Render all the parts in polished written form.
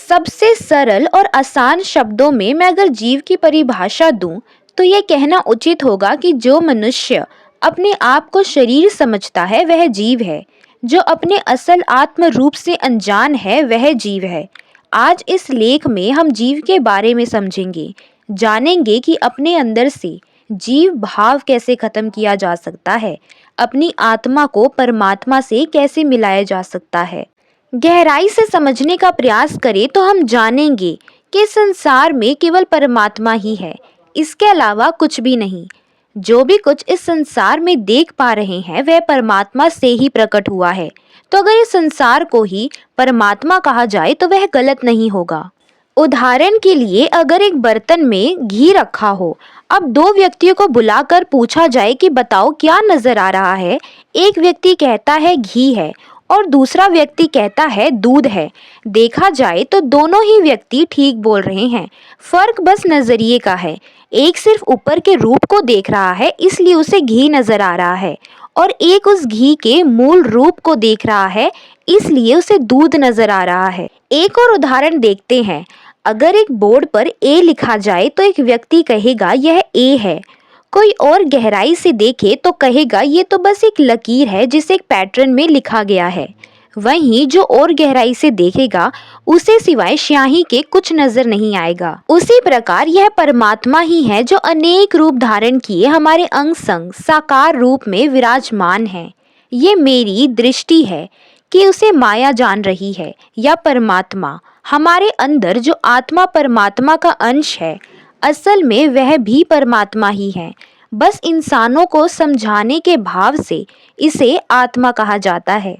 सबसे सरल और आसान शब्दों में मैं अगर जीव की परिभाषा दूं, तो ये कहना उचित होगा कि जो मनुष्य अपने आप को शरीर समझता है वह जीव है। जो अपने असल आत्म रूप से अनजान है वह जीव है। आज इस लेख में हम जीव के बारे में समझेंगे, जानेंगे कि अपने अंदर से जीव भाव कैसे खत्म किया जा सकता है, अपनी आत्मा को परमात्मा से कैसे मिलाया जा सकता है। गहराई से समझने का प्रयास करें तो हम जानेंगे कि संसार में केवल परमात्मा ही है, इसके अलावा कुछ भी नहीं। जो भी कुछ इस संसार में देख पा रहे हैं वह परमात्मा से ही प्रकट हुआ है। तो अगर इस संसार को ही परमात्मा कहा जाए तो वह गलत नहीं होगा। उदाहरण के लिए अगर एक बर्तन में घी रखा हो, अब दो व्यक्तियों को बुलाकर पूछा जाए कि बताओ क्या नजर आ रहा है। एक व्यक्ति कहता है घी है और दूसरा व्यक्ति कहता है दूध है। देखा जाए तो दोनों ही व्यक्ति ठीक बोल रहे हैं, फर्क बस नजरिए का है। एक सिर्फ ऊपर के रूप को देख रहा है इसलिए उसे घी नजर आ रहा है, और एक उस घी के मूल रूप को देख रहा है इसलिए उसे दूध नजर आ रहा है। एक और उदाहरण देखते हैं। अगर एक बोर्ड पर ए लिखा जाए तो एक व्यक्ति कहेगा यह ए है। कोई और गहराई से देखे तो कहेगा ये तो बस एक लकीर है जिसे एक पैटर्न में लिखा गया है। वहीं जो और गहराई से देखेगा उसे सिवाय स्याही के कुछ नजर नहीं आएगा। उसी प्रकार यह परमात्मा ही है जो अनेक रूप धारण किए हमारे अंग संग साकार रूप में विराजमान है। ये मेरी दृष्टि है कि उसे माया जान रही है या परमात्मा। हमारे अंदर जो आत्मा परमात्मा का अंश है, असल में वह भी परमात्मा ही है। बस इंसानों को समझाने के भाव से इसे आत्मा कहा जाता है,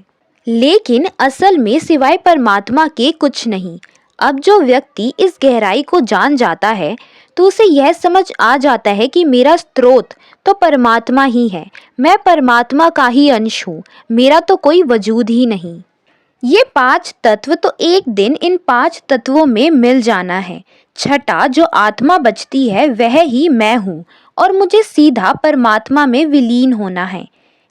लेकिन असल में सिवाय परमात्मा के कुछ नहीं। अब जो व्यक्ति इस गहराई को जान जाता है तो उसे यह समझ आ जाता है कि मेरा स्रोत तो परमात्मा ही है, मैं परमात्मा का ही अंश हूँ, मेरा तो कोई वजूद ही नहीं। ये पांच तत्व तो एक दिन इन पांच तत्वों में मिल जाना है। छठा जो आत्मा बचती है वह ही मैं हूँ और मुझे सीधा परमात्मा में विलीन होना है।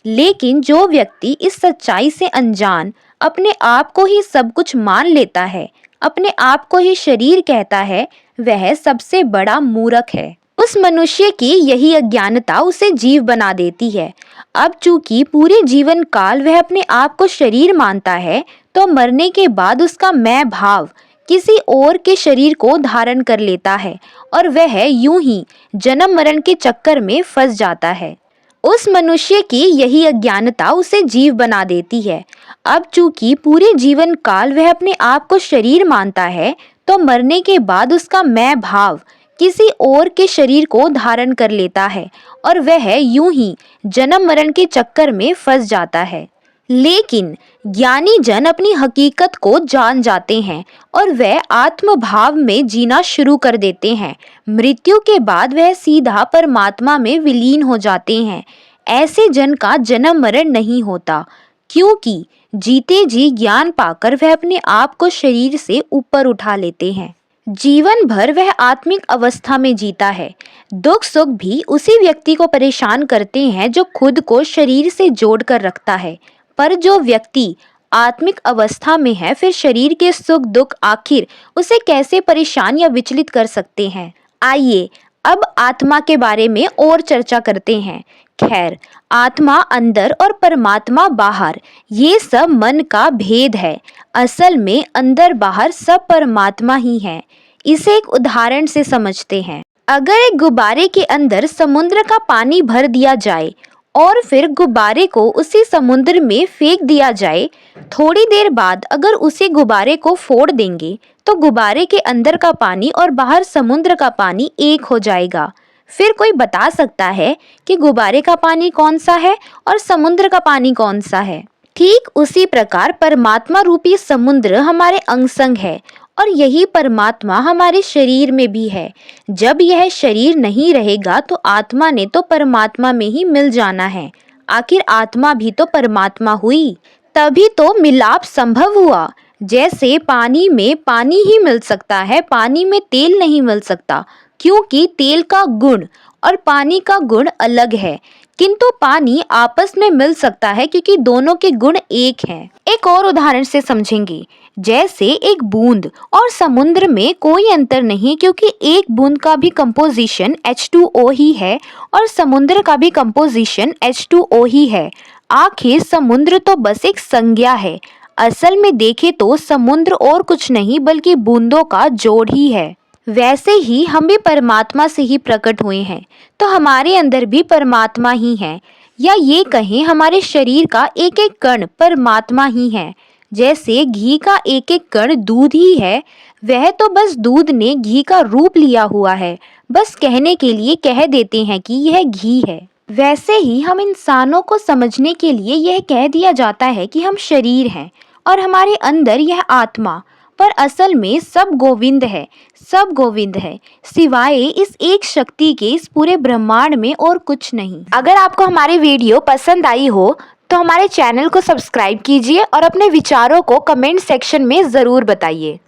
लेकिन जो व्यक्ति इस सच्चाई से अनजान अपने आप को ही सब कुछ मान लेता है, अपने आप को ही शरीर कहता है, वह सबसे बड़ा मूर्ख है। उस मनुष्य की यही अज्ञानता उसे जीव बना देती है। अब चूंकि पूरे जीवन काल वह अपने आप को शरीर मानता है, तो मरने के बाद उसका मैं भाव किसी और के शरीर को धारण कर लेता है और वह यूं ही जन्म मरण के चक्कर में फंस जाता है। उस मनुष्य की यही अज्ञानता उसे जीव बना देती है। अब चूंकि पूरे जीवन काल वह अपने आप को शरीर मानता है, तो मरने के बाद उसका मैं भाव किसी और के शरीर को धारण कर लेता है और वह यूं ही जन्म मरण के चक्कर में फंस जाता है। लेकिन ज्ञानी जन अपनी हकीकत को जान जाते हैं और वह आत्म भाव में जीना शुरू कर देते हैं। मृत्यु के बाद वह सीधा परमात्मा में विलीन हो जाते हैं। ऐसे जन का जन्म मरण नहीं होता, क्योंकि जीते जी ज्ञान पाकर वह अपने आप को शरीर से ऊपर उठा लेते हैं। जीवन भर वह आत्मिक अवस्था में जीता है। दुख सुख भी उसी व्यक्ति को परेशान करते हैं जो खुद को शरीर से जोड़कर रखता है। पर जो व्यक्ति आत्मिक अवस्था में है, फिर शरीर के सुख दुख आखिर उसे कैसे परेशान या विचलित कर सकते हैं। आइए अब आत्मा के बारे में और चर्चा करते हैं। खैर, आत्मा अंदर और परमात्मा बाहर, ये सब मन का भेद है। असल में अंदर बाहर सब परमात्मा ही है। इसे एक उदाहरण से समझते हैं। अगर एक गुब्बारे के अंदर समुद्र का पानी भर दिया जाए और फिर गुब्बारे को उसी समुद्र में फेंक दिया जाए, थोड़ी देर बाद अगर उसी गुब्बारे को फोड़ देंगे तो गुब्बारे के अंदर का पानी और बाहर समुद्र का पानी एक हो जाएगा। फिर कोई बता सकता है कि गुब्बारे का पानी कौन सा है और समुद्र का पानी कौन सा है? ठीक उसी प्रकार परमात्मा रूपी समुद्र हमारे अंग संग है और यही परमात्मा हमारे शरीर में भी है। जब यह शरीर नहीं रहेगा तो आत्मा ने तो परमात्मा में ही मिल जाना है। आखिर आत्मा भी तो परमात्मा हुई, तभी तो मिलाप संभव हुआ। जैसे पानी में पानी ही मिल सकता है, पानी में तेल नहीं मिल सकता, क्योंकि तेल का गुण और पानी का गुण अलग है। किंतु पानी आपस में मिल सकता है क्योंकि दोनों के गुण एक हैं। एक और उदाहरण से समझेंगे। जैसे एक बूंद और समुद्र में कोई अंतर नहीं, क्योंकि एक बूंद का भी कंपोजिशन H2O ही है और समुद्र का भी कंपोजिशन H2O ही है। आखिर समुद्र तो बस एक संज्ञा है। असल में देखें तो समुद्र और कुछ नहीं बल्कि बूंदों का जोड़ ही है। वैसे ही हम भी परमात्मा से ही प्रकट हुए हैं, तो हमारे अंदर भी परमात्मा ही है, या ये कहें हमारे शरीर का एक एक कण परमात्मा ही है। जैसे घी का एक एक कण दूध ही है, वह तो बस दूध ने घी का रूप लिया हुआ है, बस कहने के लिए कह देते हैं कि यह घी है। वैसे ही हम इंसानों को समझने के लिए यह कह दिया जाता है कि हम शरीर हैं और हमारे अंदर यह आत्मा, पर असल में सब गोविंद है, सब गोविंद है, सिवाय इस एक शक्ति के इस पूरे ब्रह्मांड में और कुछ नहीं। अगर आपको हमारी वीडियो पसंद आई हो तो हमारे चैनल को सब्सक्राइब कीजिए और अपने विचारों को कमेंट सेक्शन में ज़रूर बताइए।